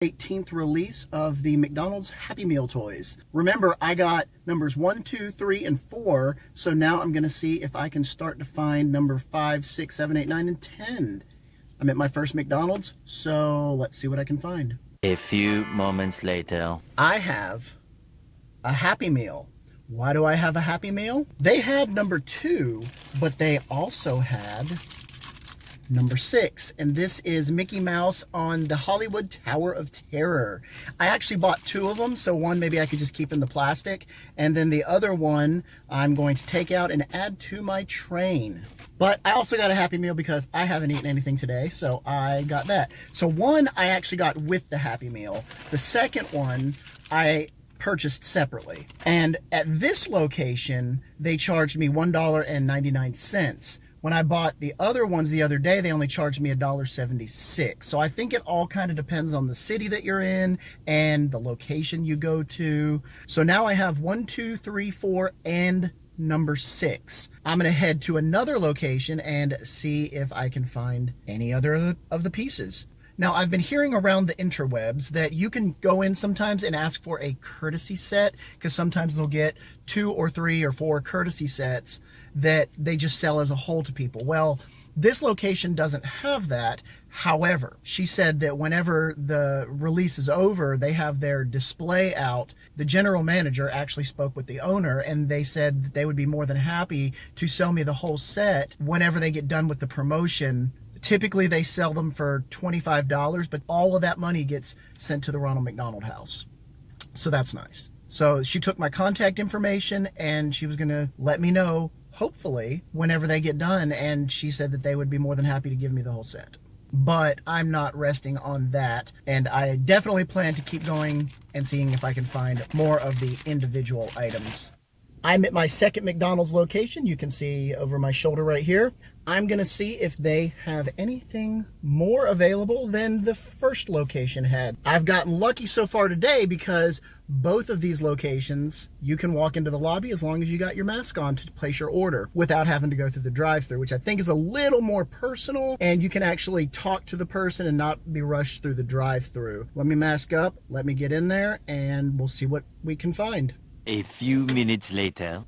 18th release of the McDonald's Happy Meal toys. Remember, I got numbers 1, 2, 3, and 4, so now I'm going to see if I can start to find number 5, 6, 7, 8, 9, and 10. I'm at my first McDonald's, so let's see what I can find. A few moments later. I have a Happy Meal. Why do I have a Happy Meal? They had number 2, but they also had number 6, and this is Mickey Mouse on the Hollywood Tower of Terror. I actually bought 2 of them, so one maybe I could just keep in the plastic, and then the other one I'm going to take out and add to my train. But I also got a Happy Meal because I haven't eaten anything today, so I got that. So one I actually got with the Happy Meal. The second one I purchased separately. And at this location, they charged me $1.99. When I bought the other ones the other day, they only charged me $1.76. So I think it all kind of depends on the city that you're in and the location you go to. So now I have 1, 2, 3, 4, and number 6. I'm going to head to another location and see if I can find any other of the pieces. Now, I've been hearing around the interwebs that you can go in sometimes and ask for a courtesy set, because sometimes they'll get 2 or 3 or 4 courtesy sets that they just sell as a whole to people. Well, this location doesn't have that. However, she said that whenever the release is over, they have their display out. The general manager actually spoke with the owner, and they said that they would be more than happy to sell me the whole set whenever they get done with the promotion. Typically, they sell them for $25, but all of that money gets sent to the Ronald McDonald House. So that's nice. So she took my contact information, and she was going to let me know, hopefully, whenever they get done, and she said that they would be more than happy to give me the whole set. But I'm not resting on that, and I definitely plan to keep going and seeing if I can find more of the individual items. I'm at my second McDonald's location. You can see over my shoulder right here. I'm going to see if they have anything more available than the first location had. I've gotten lucky so far today because both of these locations, you can walk into the lobby as long as you got your mask on to place your order without having to go through the drive-thru, which I think is a little more personal, and you can actually talk to the person and not be rushed through the drive-thru. Let me mask up, let me get in there, and we'll see what we can find. A few minutes later.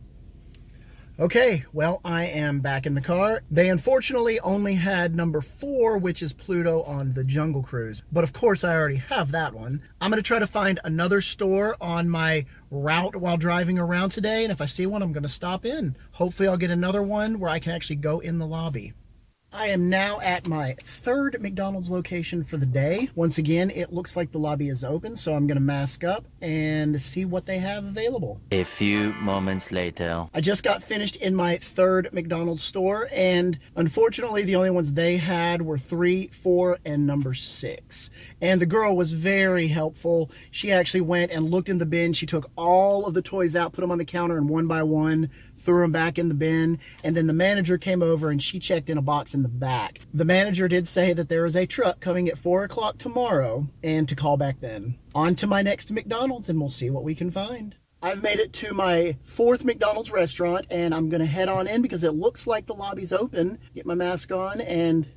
Okay, well, I am back in the car. They unfortunately only had number 4, which is Pluto on the Jungle Cruise. But of course, I already have that one. I'm going to try to find another store on my route while driving around today. And if I see one, I'm going to stop in. Hopefully, I'll get another one where I can actually go in the lobby. I am now at my third McDonald's location for the day. Once again, it looks like the lobby is open, so I'm going to mask up and see what they have available. A few moments later. I just got finished in my third McDonald's store, and unfortunately, the only ones they had were 3, 4, and number 6. And the girl was very helpful. She actually went and looked in the bin. She took all of the toys out, put them on the counter, and one by one threw them back in the bin. And then the manager came over and she checked in a box in the back. The manager did say that there is a truck coming at 4 o'clock tomorrow and to call back then. On to my next McDonald's, and we'll see what we can find. I've made it to my 4th McDonald's restaurant, and I'm going to head on in because it looks like the lobby's open. Get my mask on and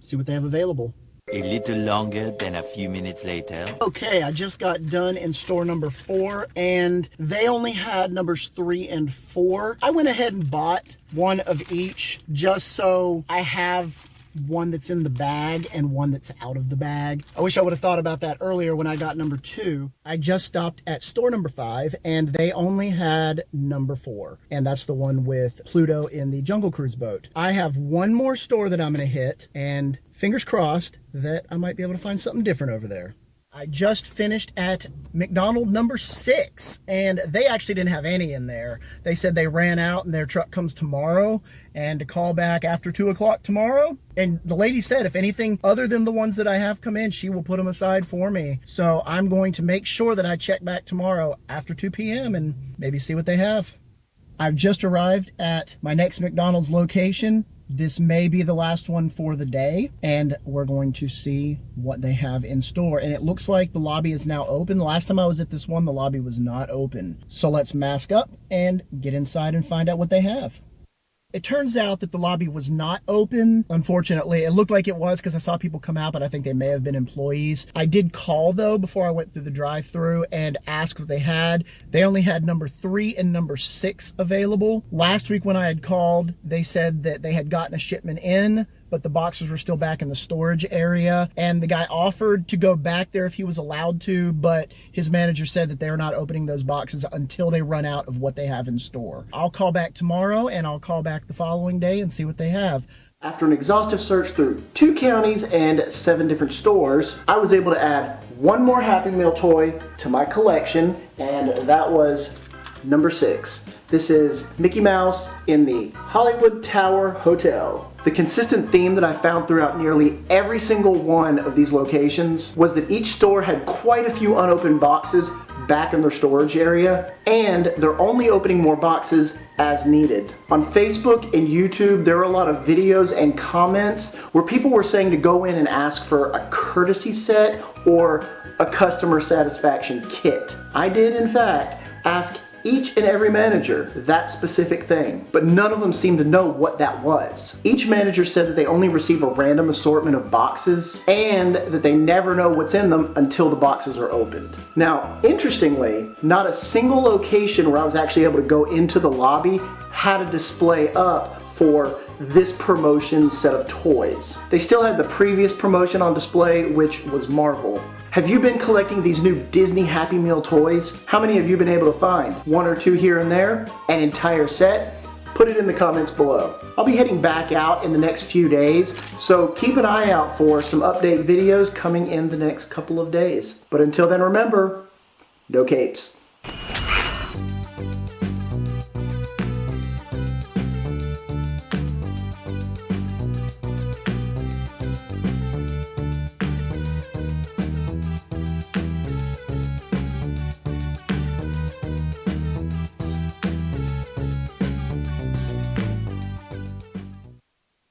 see what they have available. A little longer than a few minutes later. Okay, I just got done in store number 4, and they only had numbers 3 and 4. I went ahead and bought one of each just so I have one that's in the bag and one that's out of the bag. I wish I would have thought about that earlier when I got number 2. I just stopped at store number 5, and they only had number 4, and that's the one with Pluto in the Jungle Cruise boat. I have one more store that I'm going to hit, and fingers crossed that I might be able to find something different over there. I just finished at McDonald's number 6, and they actually didn't have any in there. They said they ran out and their truck comes tomorrow, and to call back after 2 o'clock tomorrow. And the lady said if anything other than the ones that I have come in, she will put them aside for me. So I'm going to make sure that I check back tomorrow after 2 p.m. and maybe see what they have. I've just arrived at my next McDonald's location. This may be the last one for the day, and we're going to see what they have in store. And it looks like the lobby is now open. The last time I was at this one, the lobby was not open. So let's mask up and get inside and find out what they have. It turns out that the lobby was not open. Unfortunately, it looked like it was because I saw people come out, but I think they may have been employees. I did call though before I went through the drive-thru and asked what they had. They only had number 3 and number 6 available. Last week when I had called, they said that they had gotten a shipment in, but the boxes were still back in the storage area, and the guy offered to go back there if he was allowed to, but his manager said that they're not opening those boxes until they run out of what they have in store. I'll call back tomorrow, and I'll call back the following day and see what they have. After an exhaustive search through 2 counties and 7 different stores, I was able to add one more Happy Meal toy to my collection, and that was number 6. This is Mickey Mouse in the Hollywood Tower Hotel. The consistent theme that I found throughout nearly every single one of these locations was that each store had quite a few unopened boxes back in their storage area, and they're only opening more boxes as needed. On Facebook and YouTube, there are a lot of videos and comments where people were saying to go in and ask for a courtesy set or a customer satisfaction kit. I did, in fact, ask each and every manager that specific thing, but none of them seemed to know what that was. Each manager said that they only receive a random assortment of boxes and that they never know what's in them until the boxes are opened. Now, interestingly, not a single location where I was actually able to go into the lobby had a display up for this promotion set of toys. They still had the previous promotion on display, which was Marvel. Have you been collecting these new Disney Happy Meal toys? How many have you been able to find? 1 or 2 here and there? An entire set? Put it in the comments below. I'll be heading back out in the next few days, so keep an eye out for some update videos coming in the next couple of days. But until then, remember, no capes.